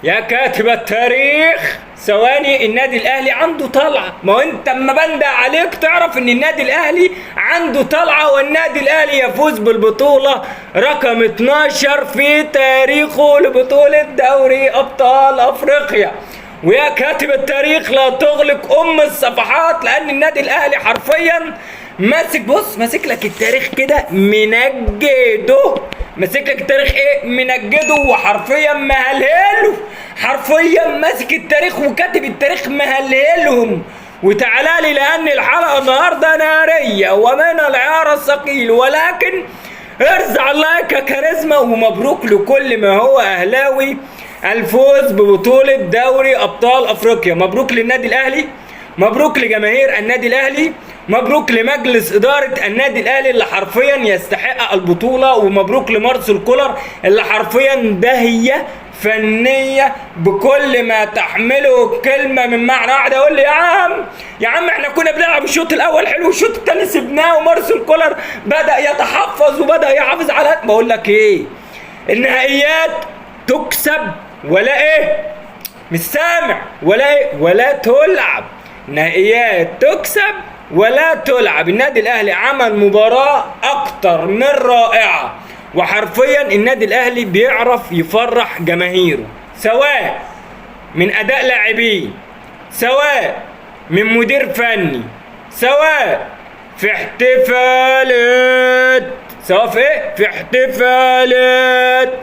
يا كاتب التاريخ، ثواني. النادي الاهلي عنده طلعه. ما هو انت اما بندى عليك تعرف ان النادي الاهلي عنده طلعه، والنادي الاهلي يفوز بالبطوله رقم 12 في تاريخه لبطوله دوري ابطال افريقيا. ويا كاتب التاريخ لا تغلق الصفحات، لان النادي الاهلي حرفيا ماسك لك التاريخ كده منجده. ماسك لك التاريخ منجده، وحرفيا مهلهله. حرفيا ماسك التاريخ وكاتب التاريخ مهلهلهم. وتعالى لي لان الحلقه النهارده ناريه ومن العيار الثقيل، ولكن ارزع اللايك يا كاريزما. ومبروك لكل ما هو اهلاوي الفوز ببطوله دوري ابطال افريقيا. مبروك للنادي الاهلي، مبروك لجماهير النادي الاهلي، مبروك لمجلس إدارة النادي الأهلي اللي حرفيا يستحق البطولة، ومبروك لمارسيل كولر اللي حرفيا داهية فنية بكل ما تحمله كلمة من معنى واحد. أقول لي يا عم احنا كنا بنلعب الشوط الأول حلو، الشوط الثاني سبناه، ومارسيل كولر بدأ يتحفظ وبدأ يحافظ على. بقول لك إيه، النهائيات تكسب ولا مش سامع ولا تلعب. نهائيات تكسب ولا تلعب. النادي الاهلي عمل مباراة اكتر من رائعة، وحرفيا النادي الاهلي بيعرف يفرح جماهيره، سواء من اداء لاعبين، سواء من مدير فني، سواء في احتفالات، سواء في في احتفالات،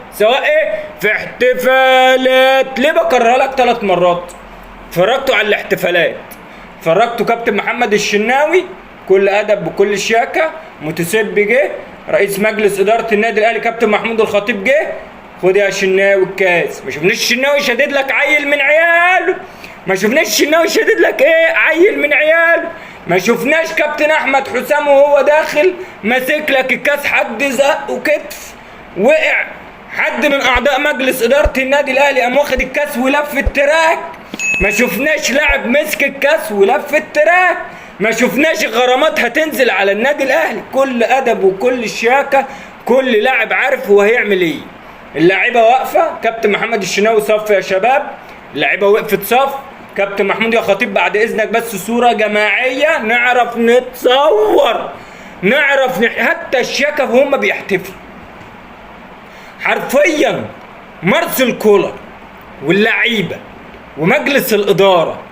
في احتفالات. ليه بكررها لك 3 مرات؟ اتفرجتوا على الاحتفالات، فرجتوا كابتن محمد الشناوي كل ادب بكل شياكه، متسبي جه، رئيس مجلس اداره النادي الاهلي كابتن محمود الخطيب جه، خد يا شناوي الكاس. ما شفناش الشناوي شدد لك عيل من عياله، ما شفناش الشناوي شدد لك عيل من عياله، ما شفناش كابتن احمد حسام وهو داخل ماسك لك الكاس، حد زق وكتف وقع، حد من اعضاء مجلس اداره النادي الاهلي قام واخد الكاس ولف التراك. ما شفناش لاعب مسك الكاس ولف التراك. ما شفناش غرامات هتنزل على النادي الاهلي. كل ادب وكل شياكه، كل لاعب عارف هو هيعمل ايه. اللاعيبه واقفه، كابتن محمد الشناوي صف يا شباب، اللاعيبه وقفت صف. كابتن محمود يا خطيب بعد اذنك بس صوره جماعيه نعرف نتصور، حتى الشياكه وهم بيحتفلوا. حرفيا مارسيل كولر واللعيبه ومجلس الإدارة،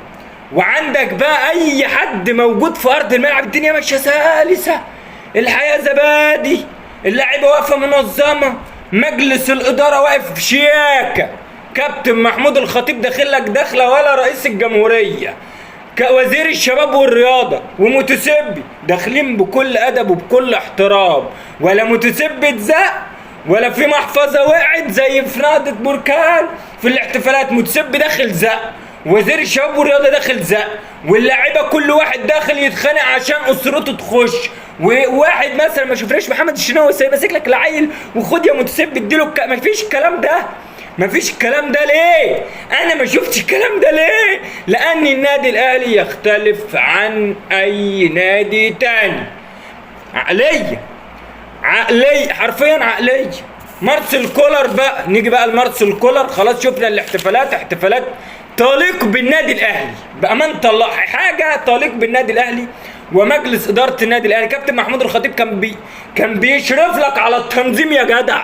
وعندك بقى أي حد موجود في أرض الملعب، الدنيا ماشية سلسة، الحياة زبادي، اللاعيبة واقفة منظمة، مجلس الإدارة واقف شياكة، كابتن محمود الخطيب داخل لك داخلة ولا رئيس الجمهورية، كوزير الشباب والرياضة ومتسبي داخلين بكل أدب وبكل احترام، ولا متسبي اتزق ولا في محفظة وقعت زي في نهضة بركان في الاحتفالات. متسبي داخل زق، وزير الشباب والرياضة داخل زق، واللاعيبة كل واحد داخل يتخانق عشان أسرته تخش. وواحد مثلا ما شفناش محمد الشناوي ماسك لك العيل وخد يا متسبي اديله مفيش الكلام ده. مفيش الكلام ده ليه؟ أنا ما شفتش الكلام ده ليه؟ لأن النادي الأهلي يختلف عن أي نادي تاني. عقلية حرفيا عقلية. مارسيل كولر بقى، نيجي بقى لمارسيل كولر. خلاص شفنا الاحتفالات، احتفالات تليق بالنادي الاهلي بامانه الله، حاجه تليق بالنادي الاهلي ومجلس اداره النادي الاهلي. كابتن محمود الخطيب كان بيشرف لك على التنظيم يا جدع.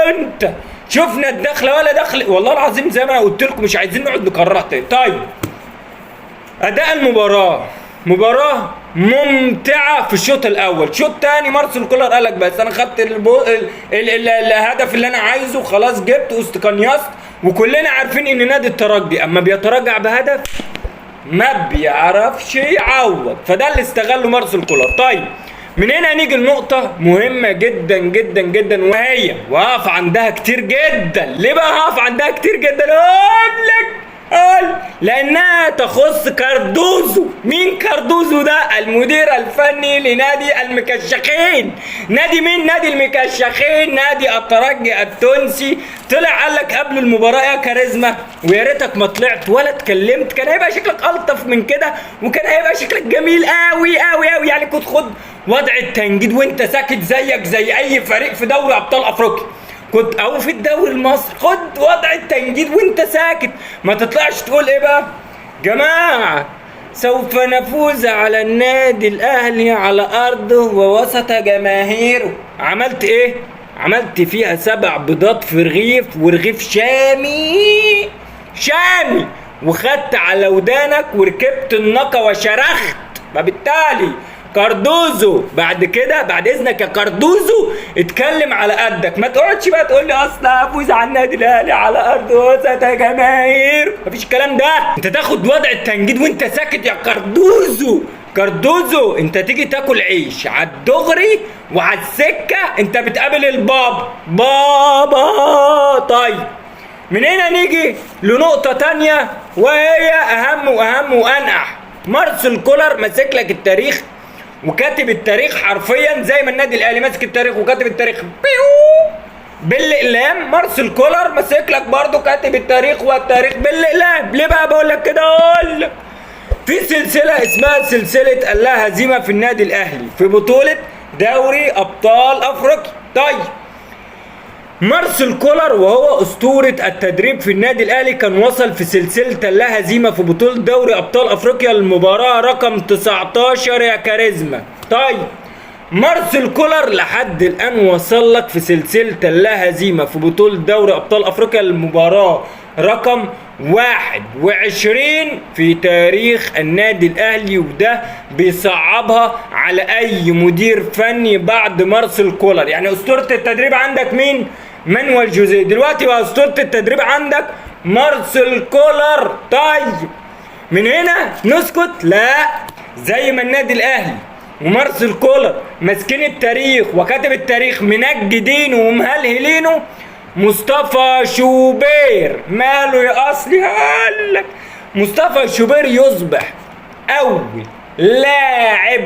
انت شفنا الدخله ولا دخل، والله العظيم زي ما انا قلت لكم مش عايزين نقعد نكررها تاني. طيب اداء المباراه، مباراة ممتعة في الشوط الأول. الشوط الثاني مارسيل كولر قال لك بس أنا خدت الهدف اللي أنا عايزه، خلاص جبت واستقنيصت. وكلنا عارفين إن نادي الترجي أما بيتراجع بهدف ما بيعرفش يعوض، فده اللي استغله مارسيل كولر. طيب من هنا نيجي لنقطة مهمة جدا جدا جدا، وهي وهقف عندها كتير جدا. ليه بقى هقف عندها كتير جدا؟ أقول لك لأنها تخص كاردوزو. مين كاردوزو ده؟ المدير الفني لنادي المكشخين. نادي مين؟ نادي المكشخين، نادي الترجي التونسي. طلع قال لك قبل المباراة يا كاريزما، ويا ريتك ما طلعت ولا اتكلمت، كان هيبقى شكلك ألطف من كده، وكان هيبقى شكلك جميل قوي قوي قوي. يعني كنت خد وضع التنجيد وانت ساكت زيك زي أي فريق في دوري أبطال أفريقيا. كنت او في الدوري المصري، خد وضع التنجيد وانت ساكت، ما تطلعش تقول ايه بقى؟ جماعة سوف نفوز على النادي الاهلي على ارضه ووسط جماهيره. عملت ايه؟ عملت فيها 7 بيضات في رغيف، ورغيف شامي شامي، وخدت على ودانك وركبت الناقة وشرخت. فبالتالي كاردوزو بعد كده، بعد اذنك يا كاردوزو، اتكلم على قدك، ما تقعدش بقى تقول لي اصل هفوز على النادي الاهلي على ارض وسط جماهير، مفيش الكلام ده. انت تاخد وضع التنجيد وانت ساكت يا كاردوزو. كاردوزو انت تيجي تاكل عيش على الدغري وعلى السكه انت بتقابل البابا بابا. طيب من هنا نيجي لنقطه تانية وهي اهم واهم وانقح. مارسيل كولر ماسك لك التاريخ وكاتب التاريخ حرفيا زي ما النادي الاهلي ماسك التاريخ وكاتب التاريخ بالاقلام. مارسيل كولر ماسك لك برضه كاتب التاريخ والتاريخ بالاقلام. ليه بقى بقول لك كده؟ اقول لك في سلسله اسمها سلسله اللا هزيمه في النادي الاهلي في بطوله دوري ابطال افريقيا. طيب مارسيل كولر وهو اسطوره التدريب في النادي الاهلي كان وصل في سلسله اللا هزيمه في بطوله دوري ابطال افريقيا المباراه رقم 19 يا كاريزما. طيب مارسيل كولر لحد الان وصل لك في سلسله اللا هزيمه في بطوله دوري ابطال افريقيا المباراه رقم 21 في تاريخ النادي الاهلي، وده بيصعبها على اي مدير فني بعد مارسيل كولر. يعني اسطوره التدريب عندك مين؟ مانويل جوزيه. دلوقتي بقى اسطوره التدريب عندك مارسيل كولر. طيب من هنا نسكت؟ لا، زي ما النادي الاهلي ومارسيل كولر ماسكين التاريخ وكاتب التاريخ منجدينه ومهلهلينه، مصطفى شوبير ماله يا اصلي؟ هقولك مصطفى شوبير يصبح اول لاعب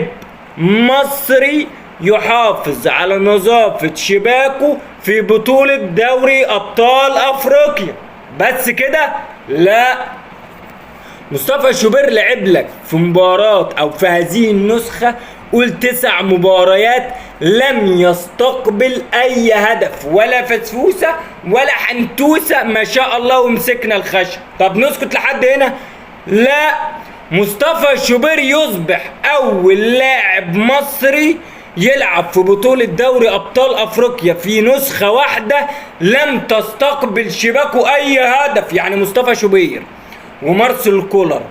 مصري يحافظ على نظافة شباكه في بطولة دوري ابطال افريقيا. بس كده؟ لا، مصطفى شوبير لعب لك في مباراة او في هذه النسخة قول 9 مباريات لم يستقبل اي هدف، ولا فسفوسة ولا حنتوسة، ما شاء الله، ومسكنا الخشب. طب نسكت لحد هنا؟ لا، مصطفى شوبير يصبح اول لاعب مصري يلعب في بطولة دوري ابطال افريقيا في نسخة واحدة لم تستقبل شباكه اي هدف. يعني مصطفى شوبير ومارسيل كولر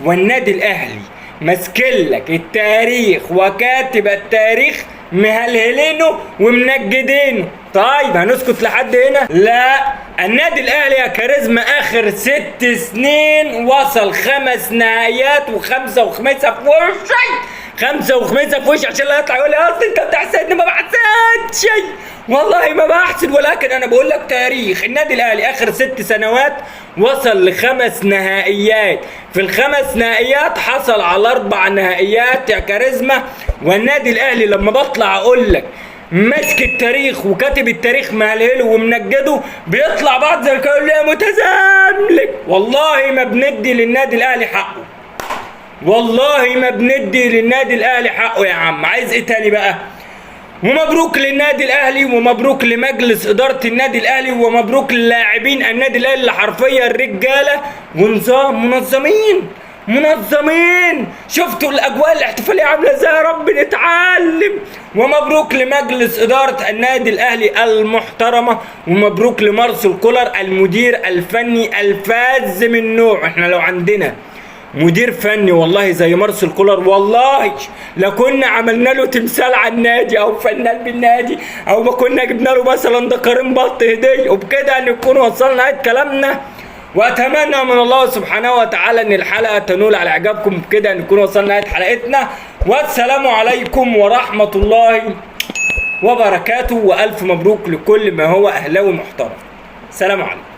والنادي الاهلي ماسكلك التاريخ وكاتب التاريخ مهلهلينه ومنجدينه. طيب هنسكت لحد هنا؟ لا، النادي الاهلي يا كاريزما اخر 6 سنين وصل 5 نهائيات و5 وخمسة في وشي، 5 وخمسة في وشي، عشان لا يطلع يقول لي اصل انت بتحسدني. ما بحسدش شيء والله، ما بحسد، ولكن انا بقول لك تاريخ. النادي الاهلي اخر 6 سنوات وصل ل5 نهائيات، في ال5 نهائيات حصل على 4 نهائيات يا كاريزما. والنادي الاهلي لما بطلع اقول لك ماسك التاريخ وكاتب التاريخ مهلهله ومنجده، بيطلع بعض زي يقول لي متزاملك. والله ما بندي للنادي الاهلي حقه، والله ما بندي للنادي الاهلي حقه يا عم. عايز ايه تاني بقى؟ ومبروك للنادي الاهلي، ومبروك لمجلس اداره النادي الاهلي، ومبروك للاعبين النادي الاهلي اللي حرفيا رجاله ونظام، منظمين. شفتوا الاجواء الاحتفاليه عامله ازاي؟ يا رب نتعلم. ومبروك لمجلس اداره النادي الاهلي المحترمه، ومبروك لمارسيل كولر المدير الفني الفاز من نوع. احنا لو عندنا مدير فني والله زي مارسيل كولر والله لكنا عملنا له تمثال على النادي او فنان بالنادي، او ما كنا جبنا له مثلا دكارين بط هديه. وبكده نكون وصلنا نهايه كلامنا، واتمنى من الله سبحانه وتعالى ان الحلقه تنول على اعجابكم. بكده نكون وصلنا نهايه حلقتنا، والسلام عليكم ورحمه الله وبركاته، والف مبروك لكل ما هو اهلاوي محترم. سلام عليكم.